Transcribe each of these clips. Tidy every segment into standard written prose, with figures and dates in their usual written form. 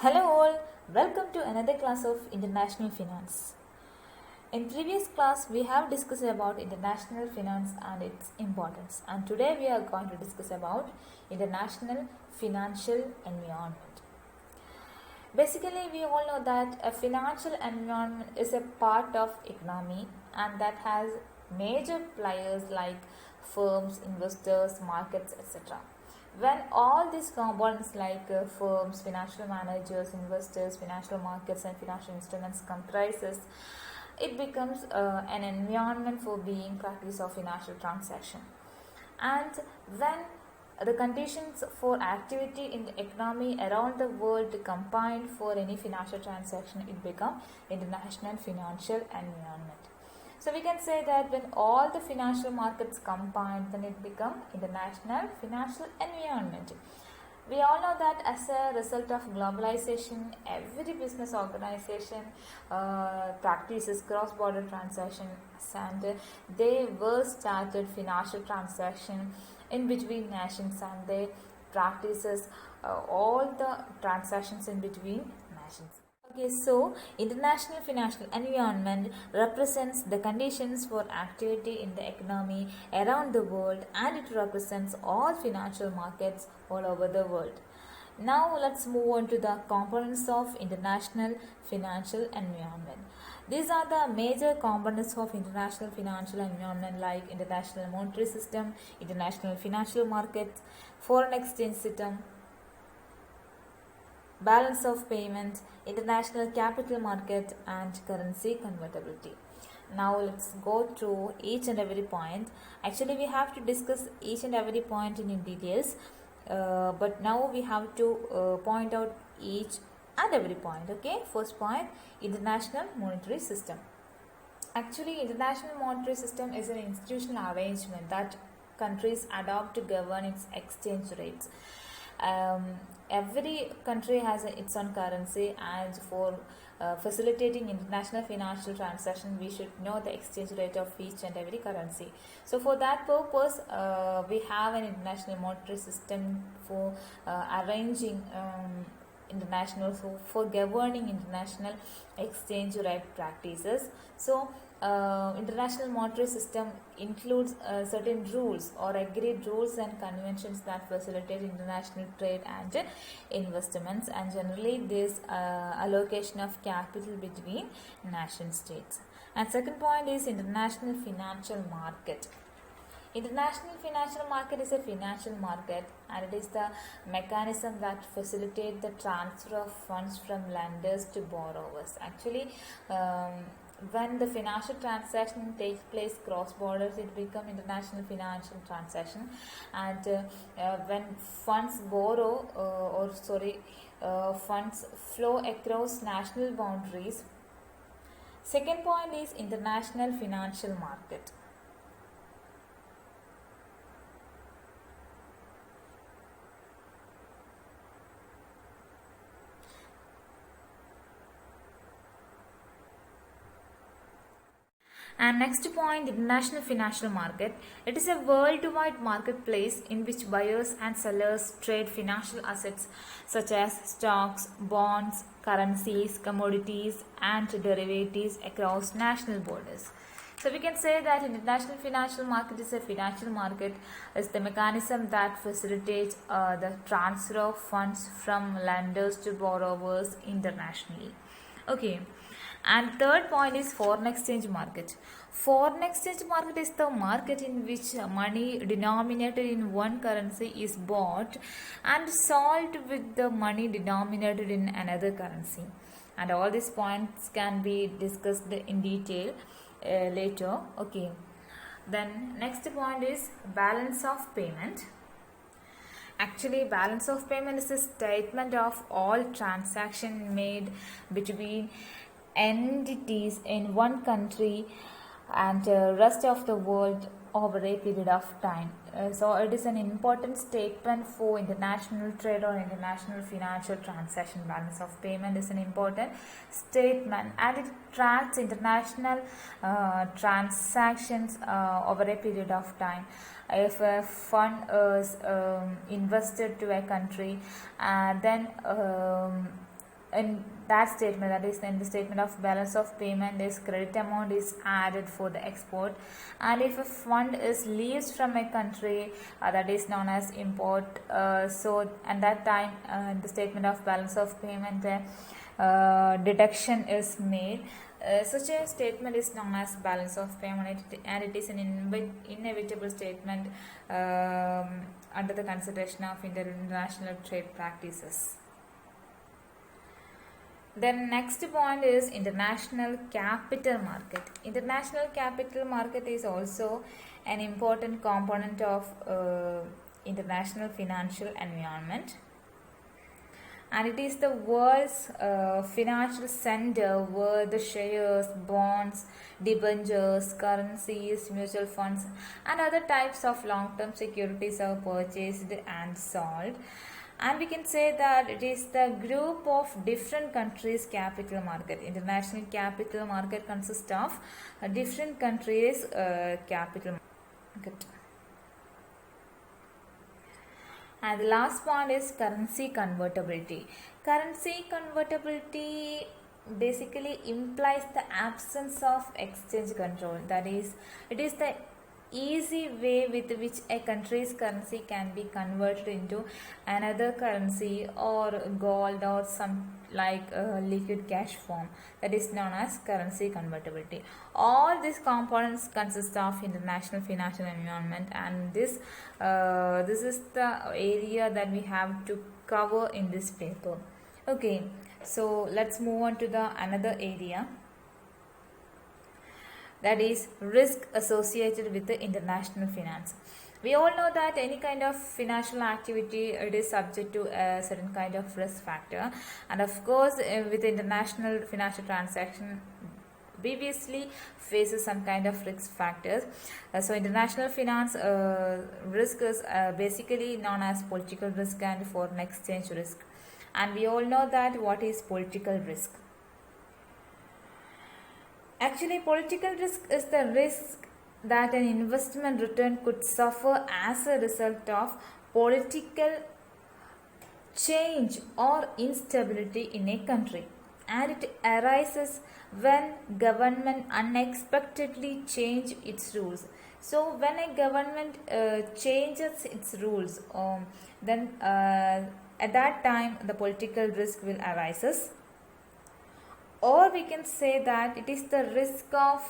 Hello all, welcome to another class of International Finance. In previous class we have discussed about international finance and its importance, and today we are going to discuss about international financial environment. Basically we all know that a financial environment is a part of economy and that has major players like firms, investors, markets, etc. When all these components like firms, financial managers, investors, financial markets and financial instruments comprises, it becomes an environment for being practice of financial transaction. And when the conditions for activity in the economy around the world combined for any financial transaction, it becomes international financial environment. So we can say that when all the financial markets combine, then it becomes international financial environment. We all know that as a result of globalization, every business organization practices cross-border transactions, and they were started financial transaction in between nations, and they practices all the transactions in between nations. Okay, so international financial environment represents the conditions for activity in the economy around the world, and it represents all financial markets all over the world. Now let's move on to the components of international financial environment. These are the major components of international financial environment like international monetary system, international financial markets, foreign exchange system, balance of payment, international capital market and currency convertibility. Now let's go through each and every point. Actually we have to discuss each and every point in details, but now we have to point out each and every point. Okay, first point, international monetary system. Actually, international monetary system is an institutional arrangement that countries adopt to govern its exchange rates. Every country has its own currency, and for facilitating international financial transaction, we should know the exchange rate of each and every currency. So for that purpose, we have an international monetary system for arranging international, for governing international exchange rate practices. So international monetary system includes certain rules or agreed rules and conventions that facilitate international trade and investments, and generally this allocation of capital between nation states. And second point is international financial market. International financial market is a financial market, and it is the mechanism that facilitates the transfer of funds from lenders to borrowers. Actually, when the financial transaction takes place cross borders, it becomes international financial transaction. And when funds funds flow across national boundaries. Second point is international financial market. And next point, international financial market. It is a worldwide marketplace in which buyers and sellers trade financial assets such as stocks, bonds, currencies, commodities and derivatives across national borders. So we can say that international financial market is a financial market, is the mechanism that facilitates the transfer of funds from lenders to borrowers internationally. Okay. And third point is foreign exchange market. Foreign exchange market is the market in which money denominated in one currency is bought and sold with the money denominated in another currency. And all these points can be discussed in detail later. Okay. Then next point is balance of payment. Actually, balance of payment is a statement of all transactions made between entities in one country and rest of the world over a period of time. So it is an important statement for international trade or international financial transaction. Balance of payment is an important statement, and it tracks international transactions over a period of time. If a fund is invested to a country, then in that statement, that is in the statement of balance of payment, is credit amount is added for the export, and if a fund is leaves from a country, that is known as import. So at that time, in the statement of balance of payment, deduction is made. Such a statement is known as balance of payment, and it is an inevitable statement under the consideration of international trade practices. Then next point is international capital market. International capital market is also an important component of international financial environment, and it is the world's financial center where the shares, bonds, debentures, currencies, mutual funds, and other types of long-term securities are purchased and sold. And we can say that it is the group of different countries' capital market. International capital market consists of different countries' capital market. And the last one is currency convertibility. Currency convertibility basically implies the absence of exchange control. That is, it is the easy way with which a country's currency can be converted into another currency or gold or some like liquid cash form, that is known as currency convertibility. All these components consist of international financial environment, and this is the area that we have to cover in this paper. Okay, so let's move on to the another area, that is risk associated with the international finance. We all know that any kind of financial activity, it is subject to a certain kind of risk factor, and of course with international financial transaction previously faces some kind of risk factors. So international finance risk is basically known as political risk and foreign exchange risk, and we all know that what is political risk. Actually, political risk is the risk that an investment return could suffer as a result of political change or instability in a country, and it arises when government unexpectedly change its rules. So when a government changes its rules, then at that time the political risk will arises. Or we can say that it is the risk of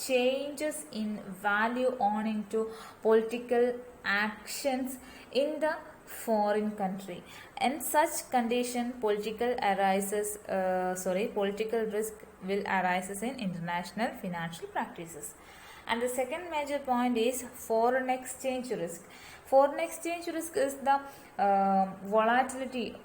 changes in value owing to political actions in the foreign country. In such condition, political risk will arises in international financial practices. And the second major point is foreign exchange risk. Foreign exchange risk is the volatility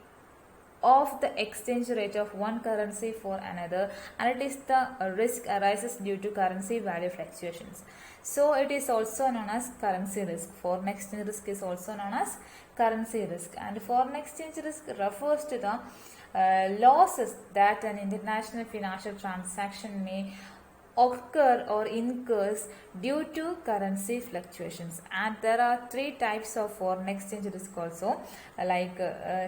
of the exchange rate of one currency for another, and it is the risk arises due to currency value fluctuations. So it is also known as currency risk. Foreign exchange risk is also known as currency risk, and foreign exchange risk refers to the losses that an international financial transaction may occur or incurs due to currency fluctuations. And there are three types of foreign exchange risk also, like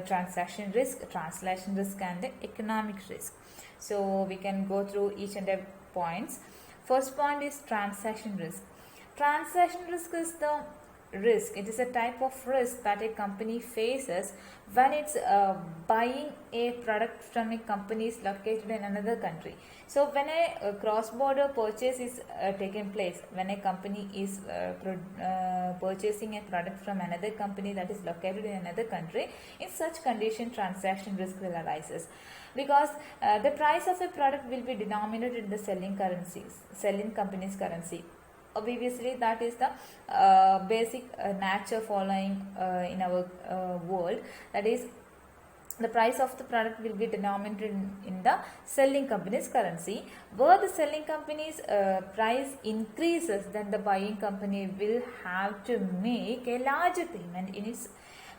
transaction risk, translation risk, and economic risk. So we can go through each and every points. First point is transaction risk. Transaction risk is the risk. It is a type of risk that a company faces when it's buying a product from a company is located in another country. So when a cross-border purchase is taken place, when a company is purchasing a product from another company that is located in another country, in such condition transaction risk will arises, because the price of a product will be denominated in the selling company's currency. Obviously, that is the basic nature following in our world. That is, the price of the product will be denominated in the selling company's currency. Where the selling company's price increases, then the buying company will have to make a larger payment in its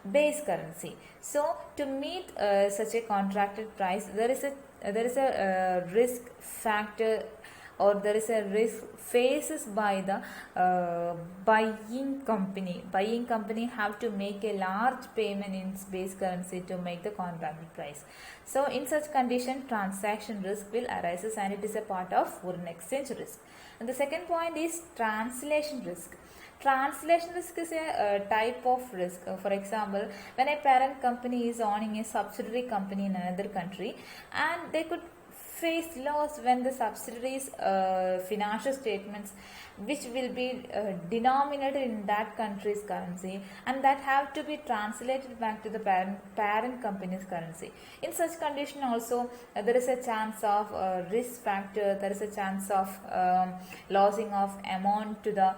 base currency. So to meet such a contracted price, there is a risk factor or there is a risk faces by the buying company. Buying company have to make a large payment in base currency to make the contract price. So in such condition, transaction risk will arise, and it is a part of foreign exchange risk. And the second point is translation risk. Translation risk is a type of risk. For example, when a parent company is owning a subsidiary company in another country, and they could face loss when the subsidiaries financial statements which will be denominated in that country's currency, and that have to be translated back to the parent company's currency. In such condition also, there is a chance of risk factor, there is a chance of losing of amount to the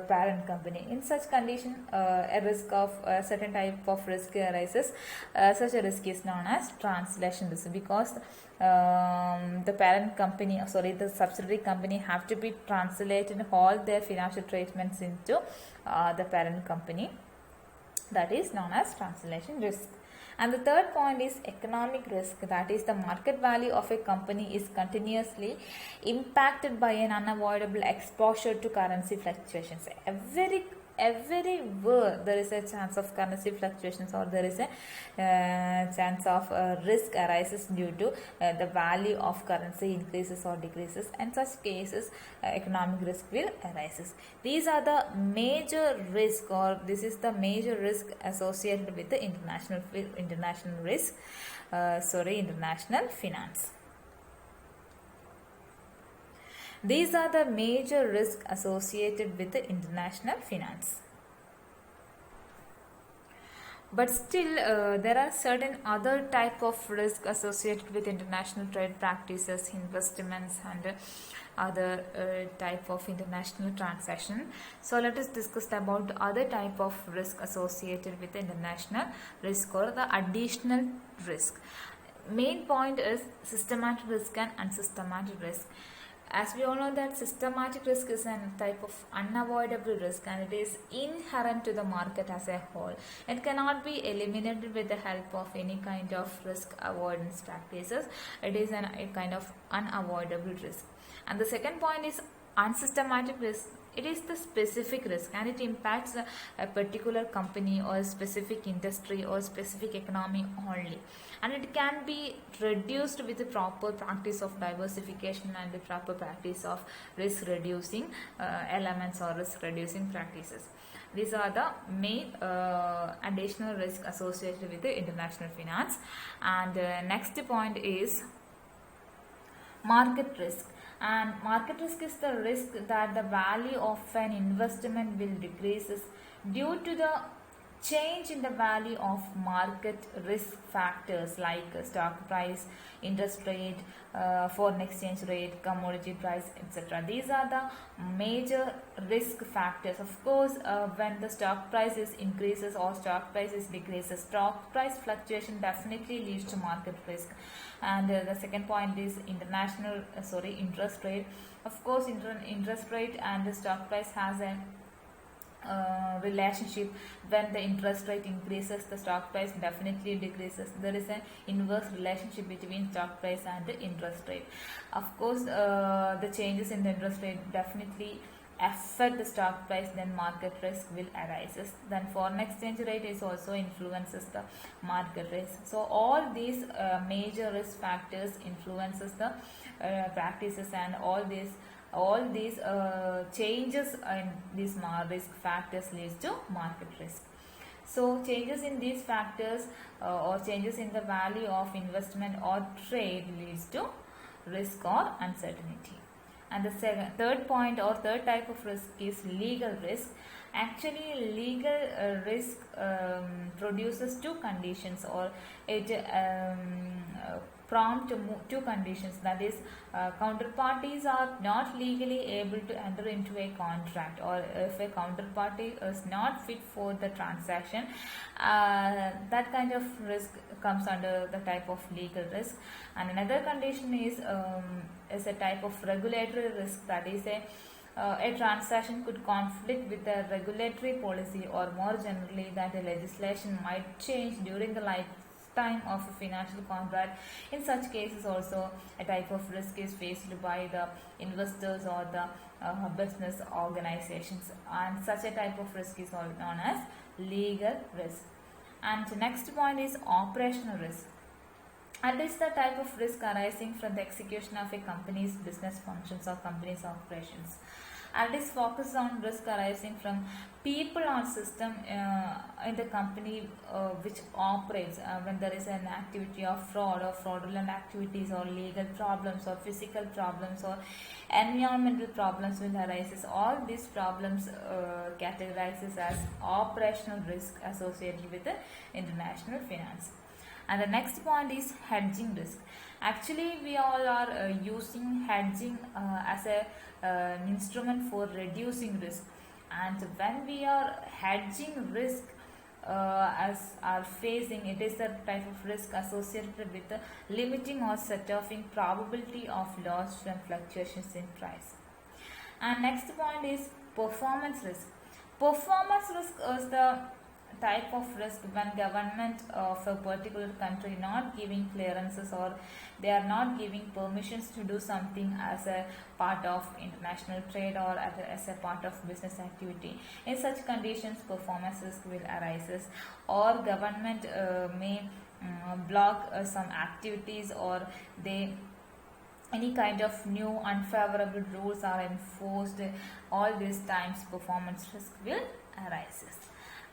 parent company. In such condition, a risk of a certain type of risk arises. Such a risk is known as translation risk, because the parent company, the subsidiary company have to be translated all their financial treatments into the parent company. That is known as translation risk. And the third point is economic risk, that is the market value of a company is continuously impacted by an unavoidable exposure to currency fluctuations. Everywhere there is a chance of currency fluctuations, or there is a chance of risk arises due to the value of currency increases or decreases, and such cases economic risk will arises. These are the major risk, or this is the major risk associated with the international finance. These are the major risks associated with the international finance. But still, there are certain other type of risk associated with international trade practices, investments, and other type of international transaction. So let us discuss about other type of risk associated with international risk, or the additional risk. Main point is systematic risk and unsystematic risk. As we all know that systematic risk is a type of unavoidable risk, and it is inherent to the market as a whole. It cannot be eliminated with the help of any kind of risk avoidance practices. It is a kind of unavoidable risk. And the second point is unsystematic risk. It is the specific risk, and it impacts a particular company or a specific industry or specific economy only, and it can be reduced with the proper practice of diversification and the proper practice of risk reducing elements or risk reducing practices. These are the main additional risk associated with the international finance. And next point is market risk. And market risk is the risk that the value of an investment will decreases due to the change in the value of market risk factors like stock price, interest rate, foreign exchange rate, commodity price, etc. These are the major risk factors. Of course, when the stock price is increases or stock price is decreases, stock price fluctuation definitely leads to market risk. And the second point is interest rate. Of course, interest rate and the stock price has a relationship. When the interest rate increases, the stock price definitely decreases. There is an inverse relationship between stock price and the interest rate. Of course, the changes in the interest rate definitely affect the stock price, then market risk will arises. Then foreign exchange rate is also influences the market risk. So all these major risk factors influences the practices, and all these changes in these risk factors leads to market risk. So changes in these factors or changes in the value of investment or trade leads to risk or uncertainty. And the third point or third type of risk is legal risk. Actually, legal risk produces two conditions, or it prompt two conditions, that is counterparties are not legally able to enter into a contract, or if a counterparty is not fit for the transaction, that kind of risk comes under the type of legal risk. And another condition is a type of regulatory risk, that is a transaction could conflict with the regulatory policy, or more generally that the legislation might change during the life time of a financial contract. In such cases also a type of risk is faced by the investors or the business organizations, and such a type of risk is known as legal risk. And the next point is operational risk. And is the type of risk arising from the execution of a company's business functions or company's operations. And is focused on risk arising from people or system in the company which operates when there is an activity of fraud or fraudulent activities or legal problems or physical problems or environmental problems will arise. All these problems categorizes as operational risk associated with the international finance. And the next point is hedging risk. Actually, we all are using hedging as an instrument for reducing risk. And when we are hedging risk as are facing, it is a type of risk associated with the limiting or set-offing probability of loss from fluctuations in price. And next point is performance risk. Performance risk is the type of risk when government of a particular country not giving clearances or they are not giving permissions to do something as a part of international trade or as a part of business activity. In such conditions, performance risk will arise, or government may block some activities, or any kind of new unfavorable rules are enforced. All these times performance risk will arise.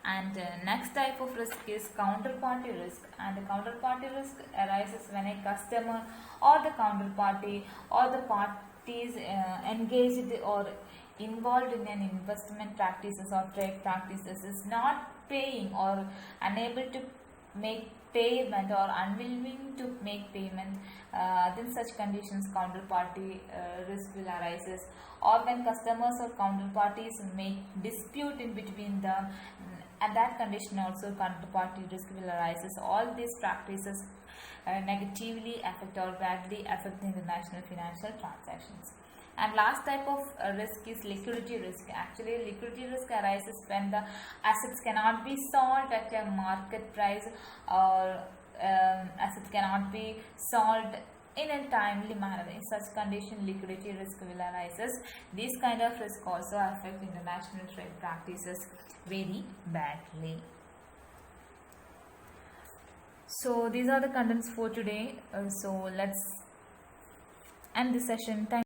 And next type of risk is counterparty risk. And the counterparty risk arises when a customer or the counterparty or the parties engaged or involved in an investment practices or trade practices is not paying or unable to make payment or unwilling to make payment, then such conditions counterparty risk will arise. Or when customers or counterparties make dispute in between them, at that condition also counterparty risk will arise. All these practices negatively affect or badly affect the international financial transactions. And last type of risk is liquidity risk. Actually, liquidity risk arises when the assets cannot be sold at a market price, or assets cannot be sold in a timely manner. In such condition, liquidity risk will arise. These kind of risk also affect international trade practices very badly. So these are the contents for today. So let's end this session. Thank you.